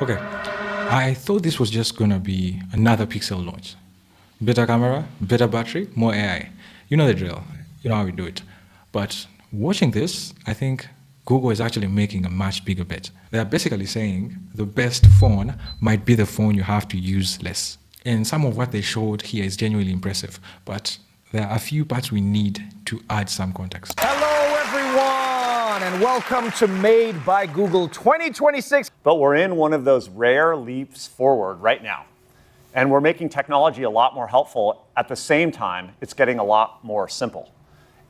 Okay, I thought this was just gonna be another Pixel launch. Better camera, better battery, more AI. You know the drill. You know how we do it. But watching this, I think Google is actually making a much bigger bet. They're basically saying the best phone might be the phone you have to use less. And some of what they showed here is genuinely impressive, but there are a few parts we need to add some context. Hello, everyone, and welcome to Made by Google 2026. But we're in one of those rare leaps forward right now. And we're making technology a lot more helpful. At the same time, it's getting a lot more simple.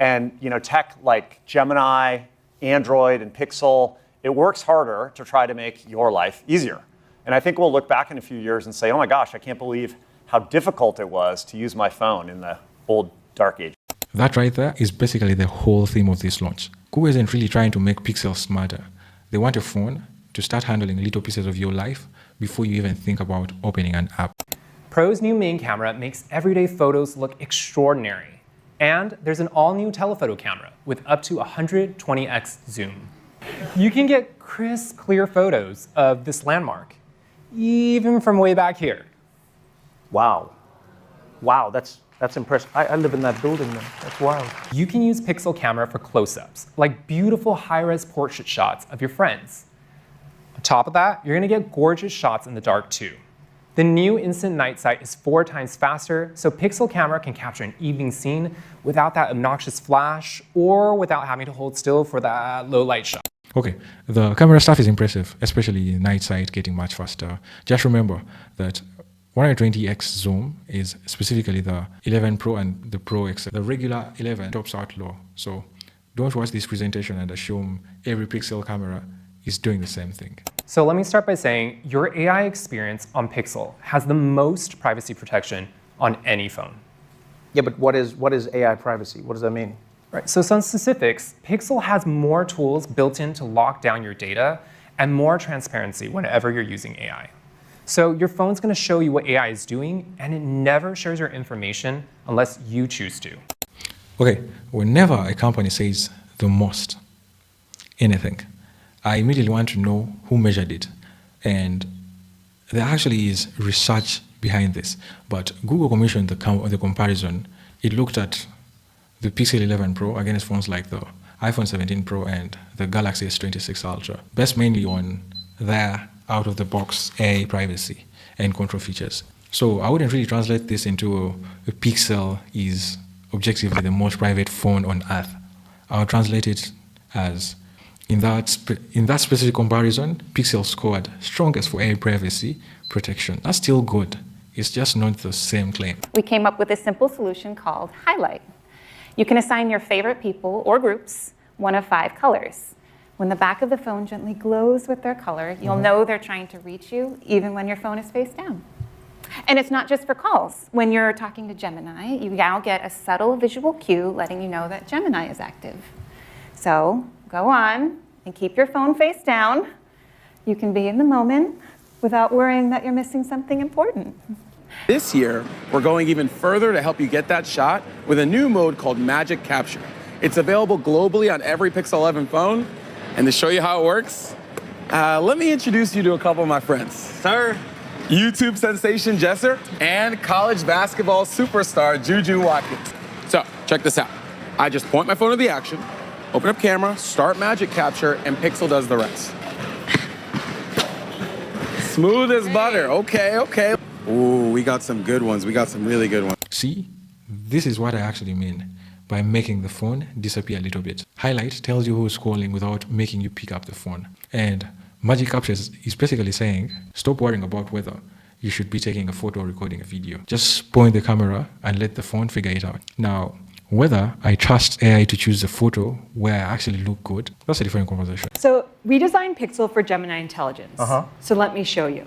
And tech like Gemini, Android, and Pixel, it works harder to try to make your life easier. And I think we'll look back in a few years and say, oh my gosh, I can't believe how difficult it was to use my phone in the old dark age. That right there is basically the whole theme of this launch. Google isn't really trying to make Pixel smarter. They want a phone to start handling little pieces of your life before you even think about opening an app. Pro's new main camera makes everyday photos look extraordinary. And there's an all-new telephoto camera with up to 120x zoom. You can get crisp, clear photos of this landmark, even from way back here. Wow, that's impressive. I live in that building now. That's wild. You can use Pixel camera for close-ups, like beautiful high-res portrait shots of your friends. On top of that, you're going to get gorgeous shots in the dark too. The new Instant Night Sight is 4 times faster, so Pixel camera can capture an evening scene without that obnoxious flash or without having to hold still for that low light shot. Okay, the camera stuff is impressive, especially night sight getting much faster. Just remember that 120x zoom is specifically the 11 Pro and the Pro XL. The regular 11 tops out low, so don't watch this presentation and assume every Pixel camera is doing the same thing. So let me start by saying your AI experience on Pixel has the most privacy protection on any phone. Yeah, but what is AI privacy? What does that mean? Right, so some specifics, Pixel has more tools built in to lock down your data and more transparency whenever you're using AI. So your phone's going to show you what AI is doing, and it never shares your information unless you choose to. Okay, whenever a company says the most anything, I immediately want to know who measured it. And there actually is research behind this. But Google commissioned the comparison. It looked at the Pixel 11 Pro against phones like the iPhone 17 Pro and the Galaxy S26 Ultra, based mainly on their out-of-the-box AI privacy and control features. So I wouldn't really translate this into a Pixel is objectively the most private phone on Earth. I'll translate it as in that specific comparison, Pixel scored strongest for AI privacy protection. That's still good. It's just not the same claim. We came up with a simple solution called HiLight. You can assign your favorite people or groups one of 5 colors. When the back of the phone gently glows with their color, you'll know they're trying to reach you even when your phone is face down. And it's not just for calls. When you're talking to Gemini, you now get a subtle visual cue letting you know that Gemini is active. So go on and keep your phone face down. You can be in the moment without worrying that you're missing something important. This year, we're going even further to help you get that shot with a new mode called Magic Capture. It's available globally on every Pixel 11 phone. And to show you how it works, let me introduce you to a couple of my friends. Sir, YouTube sensation Jesser and college basketball superstar Juju Watkins. So, check this out. I just point my phone to the action, open up camera, start Magic Capture, and Pixel does the rest. Smooth as butter. Okay. Ooh, we got some good ones. We got some really good ones. See, this is what I actually mean by making the phone disappear a little bit. HiLight tells you who's calling without making you pick up the phone. And Magic Capture is basically saying, stop worrying about whether you should be taking a photo or recording a video. Just point the camera and let the phone figure it out. Now, whether I trust AI to choose a photo where I actually look good, that's a different conversation. So we designed Pixel for Gemini intelligence. So let me show you.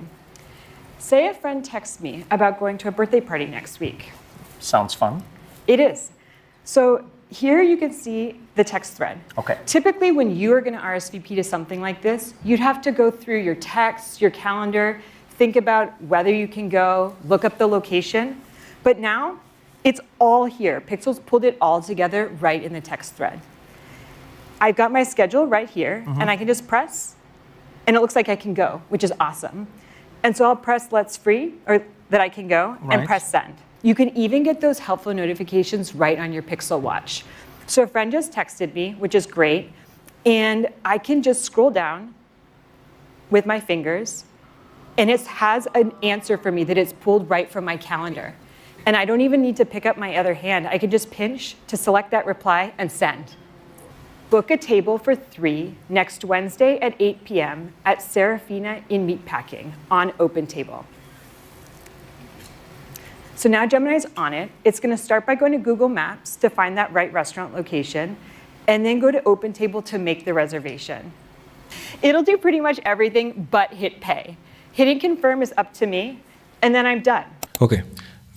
Say a friend texts me about going to a birthday party next week. Sounds fun. It is. So here you can see the text thread. Okay. Typically, when you are going to RSVP to something like this, you'd have to go through your texts, your calendar, think about whether you can go, look up the location. But now, it's all here. Pixel's pulled it all together right in the text thread. I've got my schedule right here, and I can just press, and it looks like I can go, which is awesome. And so I'll press Let's Free, or that I can go, Right. and press Send. You can even get those helpful notifications right on your Pixel Watch. So a friend just texted me, which is great, and I can just scroll down with my fingers, and it has an answer for me that is pulled right from my calendar. And I don't even need to pick up my other hand. I can just pinch to select that reply and send. Book a table for 3 next Wednesday at 8 p.m. at Serafina in Meatpacking on OpenTable. So now Gemini's on it. It's going to start by going to Google Maps to find that right restaurant location, and then go to OpenTable to make the reservation. It'll do pretty much everything but hit pay. Hitting confirm is up to me, and then I'm done. Okay,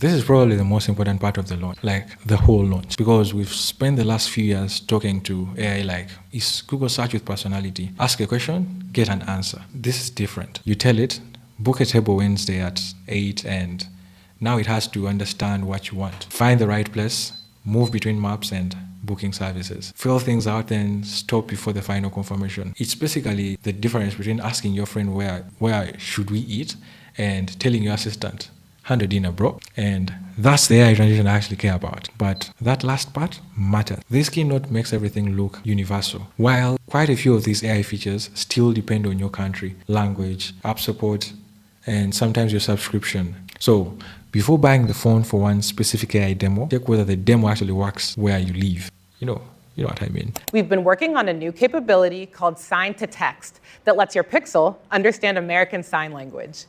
this is probably the most important part of the launch, like the whole launch, because we've spent the last few years talking to AI like, is Google search with personality? Ask a question, get an answer. This is different. You tell it, book a table Wednesday at 8, and now it has to understand what you want. Find the right place, move between maps and booking services. Fill things out and stop before the final confirmation. It's basically the difference between asking your friend where should we eat and telling your assistant, hand a dinner, bro. And that's the AI transition I actually care about. But that last part matters. This keynote makes everything look universal. While quite a few of these AI features still depend on your country, language, app support, and sometimes your subscription. So before buying the phone for one specific AI demo, check whether the demo actually works where you live. You know what I mean. We've been working on a new capability called Sign to Text that lets your Pixel understand American Sign Language.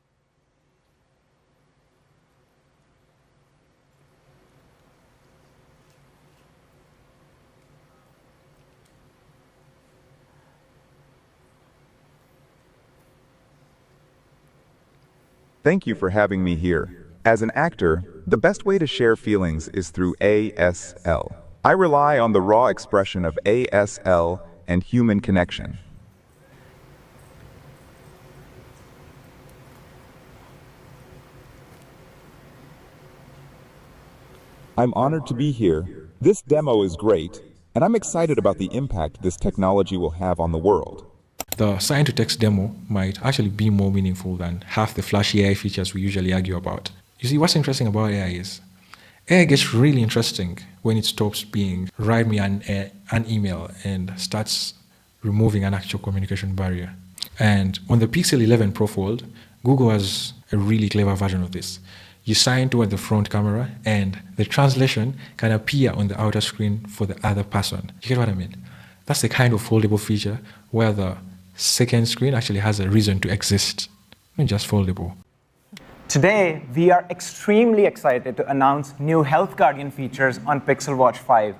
Thank you for having me here. As an actor, the best way to share feelings is through ASL. I rely on the raw expression of ASL and human connection. I'm honored to be here. This demo is great, and I'm excited about the impact this technology will have on the world. The sign to text demo might actually be more meaningful than half the flashy AI features we usually argue about. You see, what's interesting about AI is AI gets really interesting when it stops being write me an email and starts removing an actual communication barrier. And on the Pixel 11 Pro Fold, Google has a really clever version of this. You sign toward the front camera and the translation can appear on the outer screen for the other person. You get what I mean? That's the kind of foldable feature where the second screen actually has a reason to exist, not just foldable. Today, we are extremely excited to announce new Health Guardian features on Pixel Watch 5.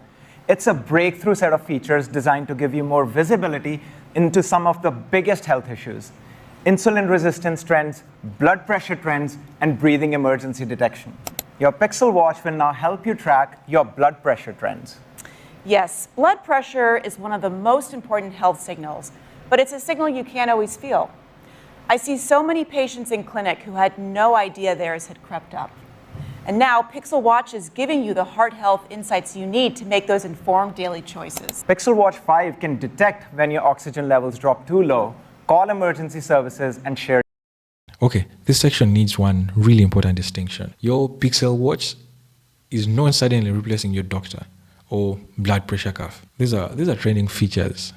It's a breakthrough set of features designed to give you more visibility into some of the biggest health issues: insulin resistance trends, blood pressure trends, and breathing emergency detection. Your Pixel Watch will now help you track your blood pressure trends. Yes, blood pressure is one of the most important health signals, but it's a signal you can't always feel. I see so many patients in clinic who had no idea theirs had crept up. And now Pixel Watch is giving you the heart health insights you need to make those informed daily choices. Pixel Watch 5 can detect when your oxygen levels drop too low, call emergency services, and share. Okay, this section needs one really important distinction. Your Pixel Watch is not suddenly replacing your doctor or blood pressure cuff. These are training features.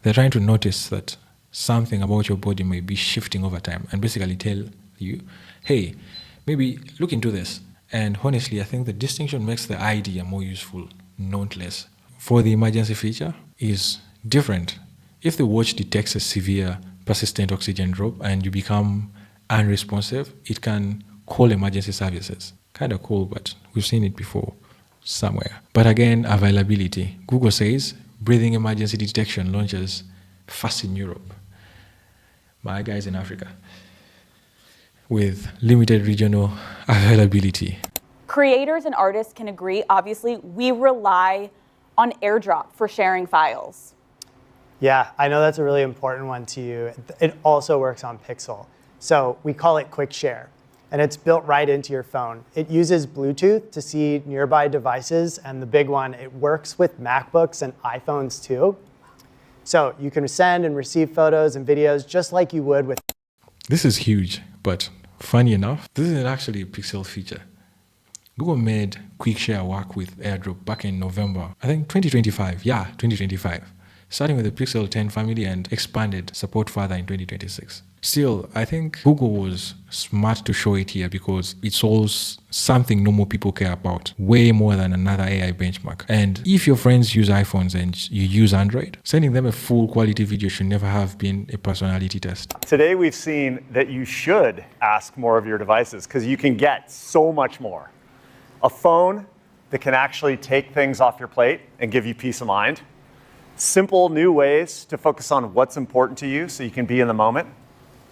They're trying to notice that something about your body may be shifting over time and basically tell you, hey, maybe look into this. And honestly, I think the distinction makes the idea more useful, not less. For the emergency feature is different. If the watch detects a severe persistent oxygen drop and you become unresponsive, it can call emergency services. Kind of cool, but we've seen it before somewhere. But again, availability. Google says breathing emergency detection launches first in Europe. My guys in Africa, with limited regional availability. Creators and artists can agree, obviously, we rely on AirDrop for sharing files. Yeah, I know that's a really important one to you. It also works on Pixel. So we call it Quick Share, and it's built right into your phone. It uses Bluetooth to see nearby devices, and the big one, it works with MacBooks and iPhones too. So you can send and receive photos and videos just like you would with. This is huge, but funny enough, this is actually a Pixel feature. Google made Quick Share work with AirDrop back in November, I think 2025. Yeah, 2025. Starting with the Pixel 10 family and expanded support further in 2026. Still, I think Google was smart to show it here because it solves something normal people care about, way more than another AI benchmark. And if your friends use iPhones and you use Android, sending them a full quality video should never have been a personality test. Today we've seen that you should ask more of your devices because you can get so much more. A phone that can actually take things off your plate and give you peace of mind. Simple new ways to focus on what's important to you so you can be in the moment.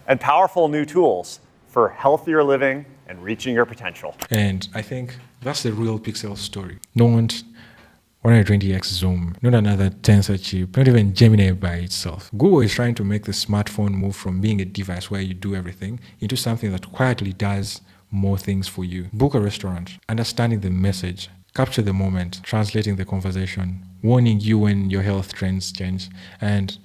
And powerful new tools for healthier living and reaching your potential. And I think that's the real Pixel story. Not 120x zoom, not another Tensor chip, not even Gemini by itself. Google is trying to make the smartphone move from being a device where you do everything into something that quietly does more things for you. Book a restaurant, understanding the message, capture the moment, translating the conversation, warning you when your health trends change. And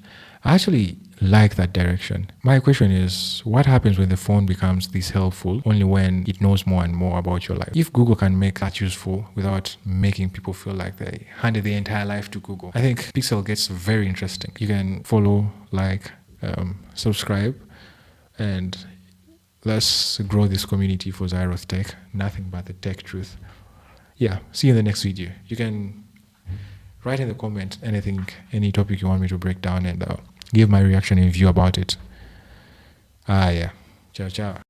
I actually like that direction. My question is, what happens when the phone becomes this helpful only when it knows more and more about your life? If Google can make that useful without making people feel like they handed their entire life to Google, I think Pixel gets very interesting. You can follow, like, subscribe, and let's grow this community for Zyroth Tech. Nothing but the tech truth. Yeah, see you in the next video. You can write in the comment anything, any topic you want me to break down and give my reaction and view about it. Yeah. Ciao, ciao.